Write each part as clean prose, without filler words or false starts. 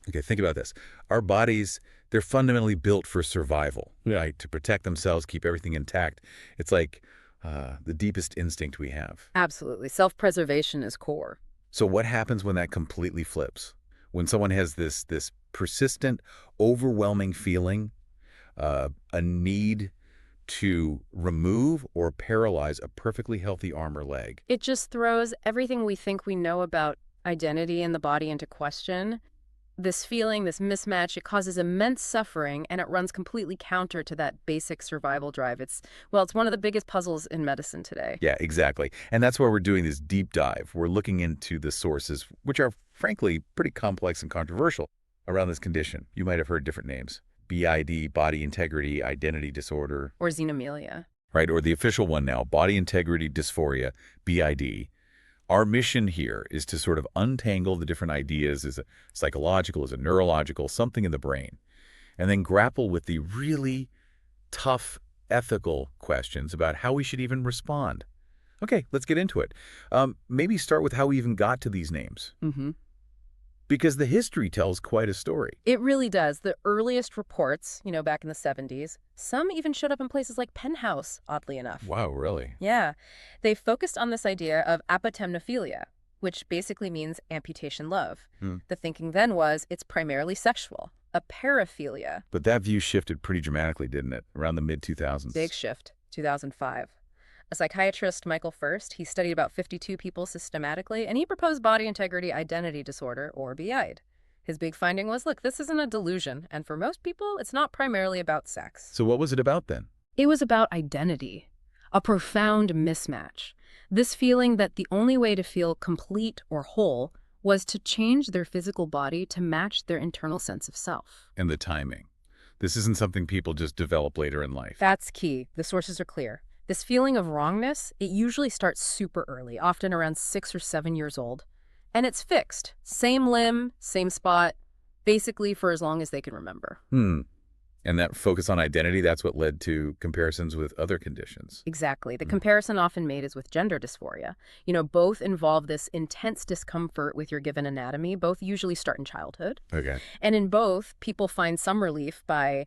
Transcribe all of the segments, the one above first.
Okay, think about this. Our bodies, they're fundamentally built for survival, right? To protect themselves, keep everything intact. It's like the deepest instinct we have. Absolutely. Self-preservation is core. So what happens when that completely flips? When someone has this persistent, overwhelming feeling, a need to remove or paralyze a perfectly healthy arm or leg. It just throws everything we think we know about identity and the body into question. This feeling, this mismatch, it causes immense suffering, and it runs completely counter to that basic survival drive. It's one of the biggest puzzles in medicine today. Yeah, exactly. And that's why we're doing this deep dive. We're looking into the sources, which are frankly pretty complex and controversial around this condition. You might have heard different names. BID, body integrity, identity disorder, Or xenomelia. right? Or the official one now, body integrity dysphoria, BID. Our mission here is to sort of untangle the different ideas as a psychological, as a neurological, something in the brain, and then grapple with the really tough ethical questions about how we should even respond. Okay, let's get into it. Maybe start with how we even got to these names, Mm-hmm. because the history tells quite a story. It really does. The earliest reports, back in the 70s, some even showed up in places like Penthouse, oddly enough. Wow, really? Yeah. They focused on this idea of apotemnophilia, which basically means amputation love. Hmm. The thinking then was it's primarily sexual, a paraphilia. But that view shifted pretty dramatically, didn't it? Around the mid-2000s. Big shift, 2005. A psychiatrist, Michael First, he studied about 52 people systematically, and he proposed body integrity identity disorder, or BID. His big finding was, look, this isn't a delusion, and for most people, it's not primarily about sex. So what was it about then? It was about identity, a profound mismatch. This feeling that the only way to feel complete or whole was to change their physical body to match their internal sense of self. And the timing. This isn't something people just develop later in life. That's key. The sources are clear. This feeling of wrongness, it usually starts super early, often around 6 or 7 years old. And it's fixed. Same limb, same spot, basically for as long as they can remember. And that focus on identity, that's what led to comparisons with other conditions. Exactly. The comparison often made is with gender dysphoria. Both involve this intense discomfort with your given anatomy. Both usually start in childhood. Okay. And in both, people find some relief by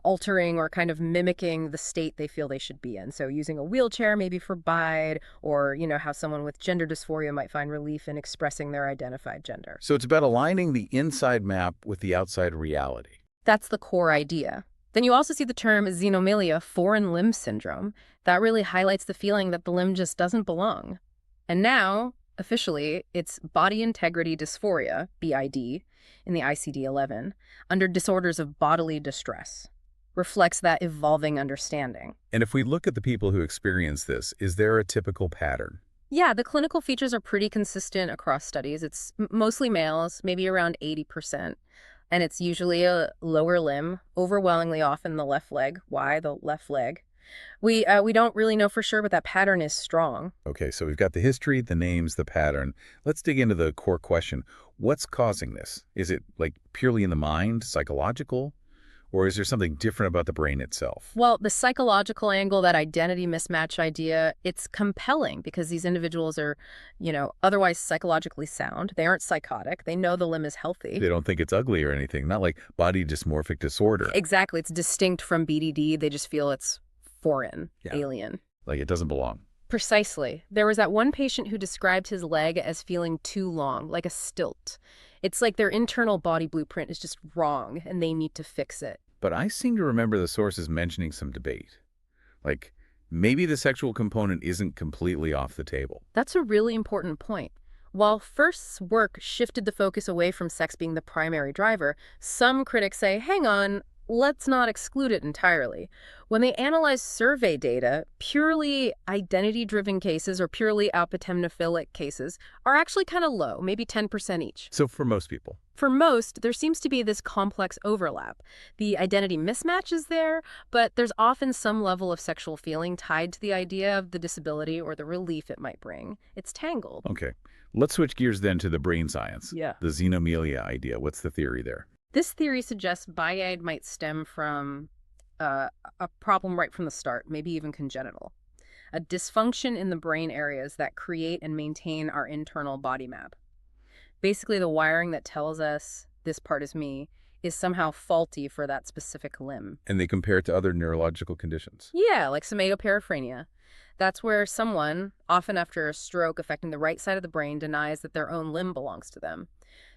altering or kind of mimicking the state they feel they should be in. So using a wheelchair maybe for BID, or, how someone with gender dysphoria might find relief in expressing their identified gender. So it's about aligning the inside map with the outside reality. That's the core idea. Then you also see the term xenomelia, foreign limb syndrome. That really highlights the feeling that the limb just doesn't belong. And now, officially, it's body integrity dysphoria, BID, in the ICD-11, under disorders of bodily distress. Reflects that evolving understanding. And if we look at the people who experience this, is there a typical pattern? Yeah, the clinical features are pretty consistent across studies. It's mostly males, maybe around 80%. And it's usually a lower limb, overwhelmingly often the left leg. Why the left leg? We don't really know for sure, but that pattern is strong. Okay, so we've got the history, the names, the pattern. Let's dig into the core question. What's causing this? Is it like purely in the mind, psychological? Or is there something different about the brain itself? Well, the psychological angle, that identity mismatch idea, it's compelling because these individuals are, otherwise psychologically sound. They aren't psychotic. They know the limb is healthy. They don't think it's ugly or anything, not like body dysmorphic disorder. Exactly. It's distinct from BDD. They just feel it's foreign, alien. Like it doesn't belong. Precisely. There was that one patient who described his leg as feeling too long, like a stilt. It's like their internal body blueprint is just wrong, and they need to fix it. But I seem to remember the sources mentioning some debate. Like, maybe the sexual component isn't completely off the table. That's a really important point. While First's work shifted the focus away from sex being the primary driver, some critics say, hang on, let's not exclude it entirely. When they analyze survey data, purely identity-driven cases or purely apotemnophilic cases are actually kind of low, maybe 10% each. So for most people. For most, there seems to be this complex overlap. The identity mismatch is there, but there's often some level of sexual feeling tied to the idea of the disability or the relief it might bring. It's tangled. Okay. Let's switch gears then to the brain science. Yeah. The xenomelia idea. What's the theory there? This theory suggests BID might stem from a problem right from the start, maybe even congenital. A dysfunction in the brain areas that create and maintain our internal body map. Basically, the wiring that tells us this part is me is somehow faulty for that specific limb. And they compare it to other neurological conditions. Yeah, like somatoparaphrenia. That's where someone, often after a stroke affecting the right side of the brain, denies that their own limb belongs to them.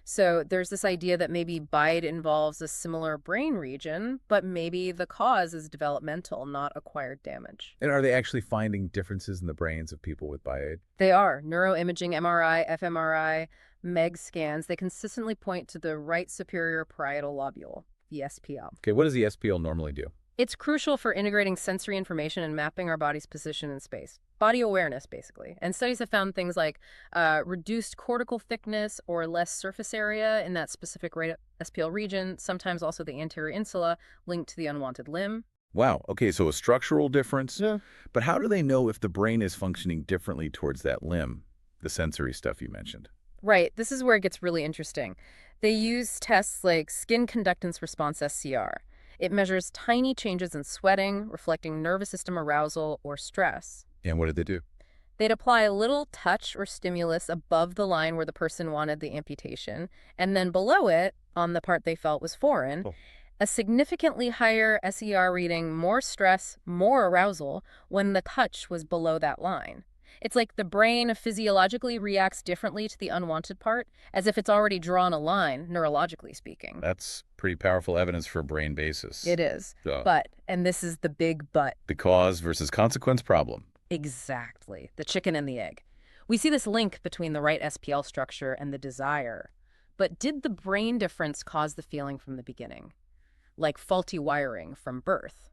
So there's this idea that maybe BIDE involves a similar brain region, but maybe the cause is developmental, not acquired damage. And are they actually finding differences in the brains of people with BIAD? They are. Neuroimaging, MRI, fMRI, MEG scans, they consistently point to the right superior parietal lobule, the SPL. Okay, what does the SPL normally do? It's crucial for integrating sensory information and mapping our body's position in space. Body awareness, basically. And studies have found things like reduced cortical thickness or less surface area in that specific right SPL region, sometimes also the anterior insula linked to the unwanted limb. Wow, okay, so a structural difference. Yeah. But how do they know if the brain is functioning differently towards that limb, the sensory stuff you mentioned? Right, this is where it gets really interesting. They use tests like skin conductance response SCR. It measures tiny changes in sweating, reflecting nervous system arousal or stress. And what did they do? They'd apply a little touch or stimulus above the line where the person wanted the amputation, and then below it, on the part they felt was foreign, a significantly higher SER reading, more stress, more arousal, when the touch was below that line. It's like the brain physiologically reacts differently to the unwanted part, as if it's already drawn a line, neurologically speaking. That's pretty powerful evidence for a brain basis. It is. But, and this is the big but. The cause versus consequence problem. Exactly. The chicken and the egg. We see this link between the right SPL structure and the desire. But did the brain difference cause the feeling from the beginning? Like faulty wiring from birth?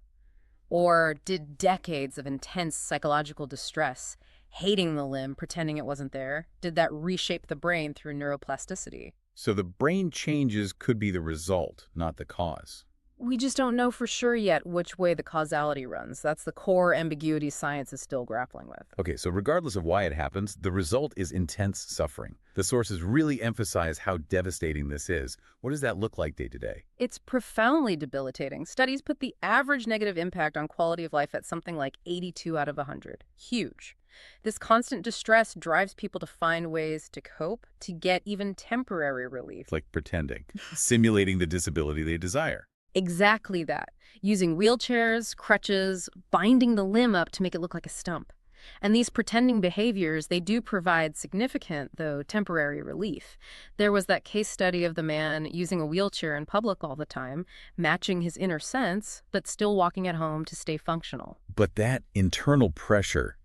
Or did decades of intense psychological distress, hating the limb, pretending it wasn't there, did that reshape the brain through neuroplasticity? So the brain changes could be the result, not the cause. We just don't know for sure yet which way the causality runs. That's the core ambiguity science is still grappling with. Okay, so regardless of why it happens, the result is intense suffering. The sources really emphasize how devastating this is. What does that look like day to day? It's profoundly debilitating. Studies put the average negative impact on quality of life at something like 82 out of 100. Huge. This constant distress drives people to find ways to cope, to get even temporary relief. Like pretending, simulating the disability they desire. Exactly that. Using wheelchairs, crutches, binding the limb up to make it look like a stump. And these pretending behaviors, they do provide significant, though temporary relief. There was that case study of the man using a wheelchair in public all the time, matching his inner sense, but still walking at home to stay functional. But that internal pressure,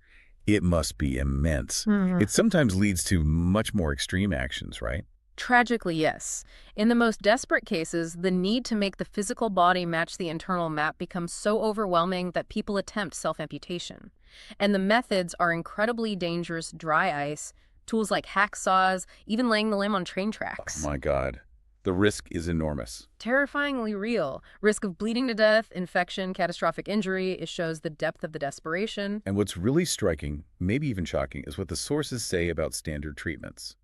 it must be immense. Mm-hmm. It sometimes leads to much more extreme actions, right? Tragically, yes. In the most desperate cases, the need to make the physical body match the internal map becomes so overwhelming that people attempt self-amputation. And the methods are incredibly dangerous: dry ice, tools like hacksaws, even laying the limb on train tracks. Oh my God. The risk is enormous. Terrifyingly real. Risk of bleeding to death, infection, catastrophic injury. It shows the depth of the desperation. And what's really striking, maybe even shocking, is what the sources say about standard treatments,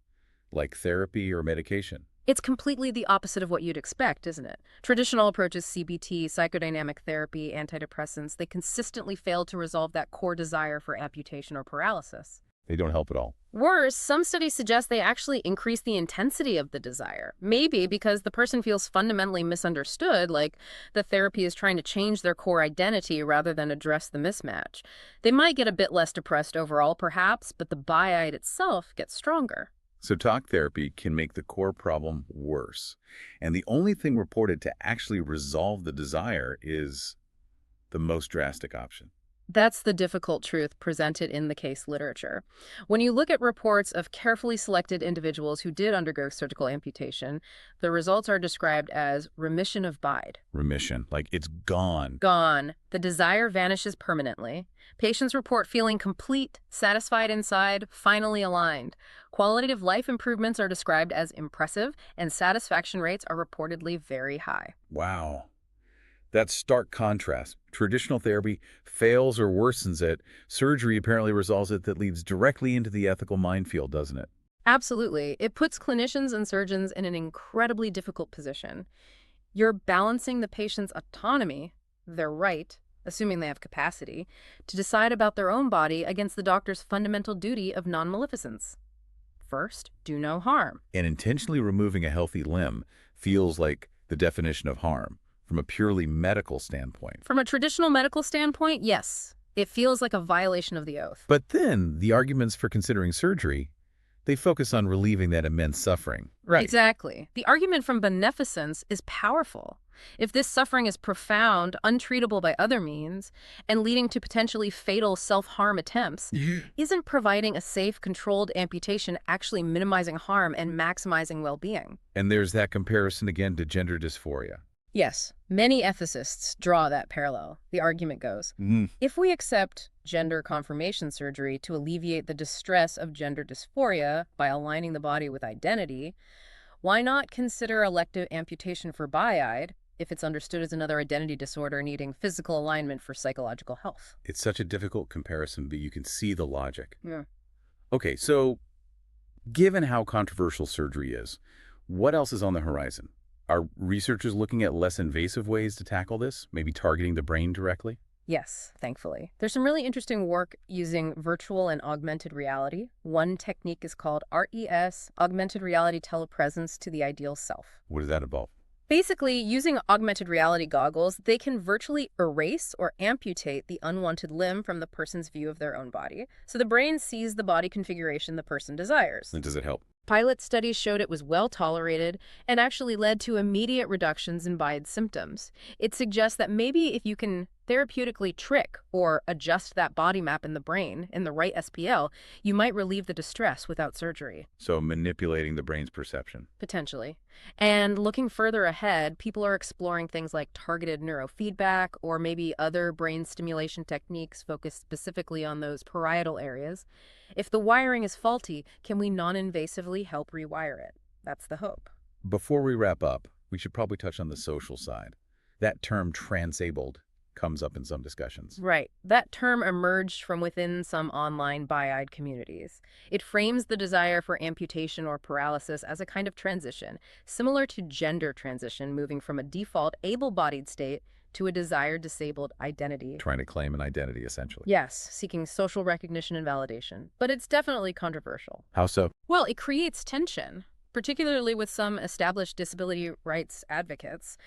like therapy or medication. It's completely the opposite of what you'd expect, isn't it? Traditional approaches, CBT, psychodynamic therapy, antidepressants, they consistently fail to resolve that core desire for amputation or paralysis. They don't help at all. Worse, some studies suggest they actually increase the intensity of the desire. Maybe because the person feels fundamentally misunderstood, like the therapy is trying to change their core identity rather than address the mismatch. They might get a bit less depressed overall, perhaps, but the BIAD itself gets stronger. So talk therapy can make the core problem worse. And the only thing reported to actually resolve the desire is the most drastic option. That's the difficult truth presented in the case literature. When you look at reports of carefully selected individuals who did undergo surgical amputation, the results are described as remission of BIDE. Remission, like it's gone. Gone. The desire vanishes permanently. Patients report feeling complete, satisfied inside, finally aligned. Quality of life improvements are described as impressive, and satisfaction rates are reportedly very high. Wow. That stark contrast. Traditional therapy fails or worsens it. Surgery apparently resolves it. That leads directly into the ethical minefield, doesn't it? Absolutely. It puts clinicians and surgeons in an incredibly difficult position. You're balancing the patient's autonomy, their right, assuming they have capacity, to decide about their own body against the doctor's fundamental duty of non-maleficence. first, do no harm. And intentionally removing a healthy limb feels like the definition of harm from a purely medical standpoint. From a traditional medical standpoint, yes, it feels like a violation of the oath. But then the arguments for considering surgery, they focus on relieving that immense suffering. Right. Exactly. The argument from beneficence is powerful. If this suffering is profound, untreatable by other means, and leading to potentially fatal self-harm attempts, isn't providing a safe, controlled amputation actually minimizing harm and maximizing well-being? And there's that comparison again to gender dysphoria. Yes, many ethicists draw that parallel. The argument goes, if we accept gender confirmation surgery to alleviate the distress of gender dysphoria by aligning the body with identity, why not consider elective amputation for bi-eyed if it's understood as another identity disorder needing physical alignment for psychological health? It's such a difficult comparison, but you can see the logic. Yeah. Okay, so given how controversial surgery is, what else is on the horizon? Are researchers looking at less invasive ways to tackle this, maybe targeting the brain directly? Yes, thankfully. There's some really interesting work using virtual and augmented reality. One technique is called RES, Augmented Reality Telepresence to the Ideal Self. What does that involve? Basically, using augmented reality goggles, they can virtually erase or amputate the unwanted limb from the person's view of their own body, so the brain sees the body configuration the person desires. And does it help? Pilot studies showed it was well tolerated and actually led to immediate reductions in bi-eyed symptoms. It suggests that maybe if you can therapeutically trick or adjust that body map in the brain in the right SPL, you might relieve the distress without surgery. So manipulating the brain's perception. Potentially. And looking further ahead, people are exploring things like targeted neurofeedback or maybe other brain stimulation techniques focused specifically on those parietal areas. If the wiring is faulty, can we non-invasively help rewire it? That's the hope. Before we wrap up, we should probably touch on the social side. That term transabled comes up in some discussions. Right. That term emerged from within some online bi-eyed communities. It frames the desire for amputation or paralysis as a kind of transition, similar to gender transition, moving from a default able-bodied state to a desired disabled identity. Trying to claim an identity, essentially. Yes, seeking social recognition and validation. But it's definitely controversial. How so? Well, it creates tension, particularly with some established disability rights advocates.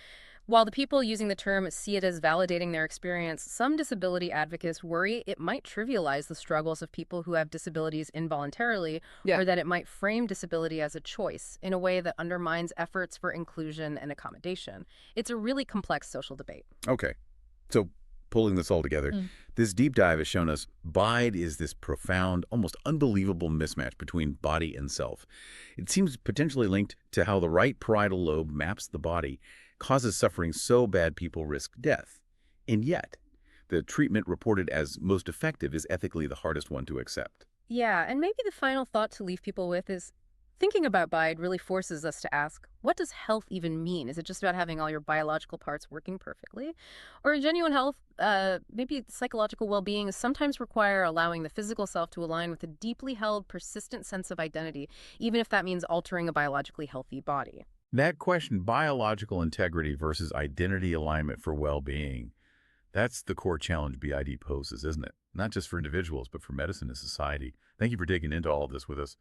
While the people using the term see it as validating their experience, some disability advocates worry it might trivialize the struggles of people who have disabilities involuntarily, or that it might frame disability as a choice in a way that undermines efforts for inclusion and accommodation. It's a really complex social debate. Okay. So pulling this all together, this deep dive has shown us BIDE is this profound, almost unbelievable mismatch between body and self. It seems potentially linked to how the right parietal lobe maps the body, causes suffering so bad people risk death. And yet, the treatment reported as most effective is ethically the hardest one to accept. Yeah, and maybe the final thought to leave people with is thinking about BIDE really forces us to ask, what does health even mean? Is it just about having all your biological parts working perfectly? Or genuine health, maybe psychological well-being, sometimes require allowing the physical self to align with a deeply held, persistent sense of identity, even if that means altering a biologically healthy body. That question, biological integrity versus identity alignment for well-being, that's the core challenge BID poses, isn't it? Not just for individuals, but for medicine and society. Thank you for digging into all of this with us.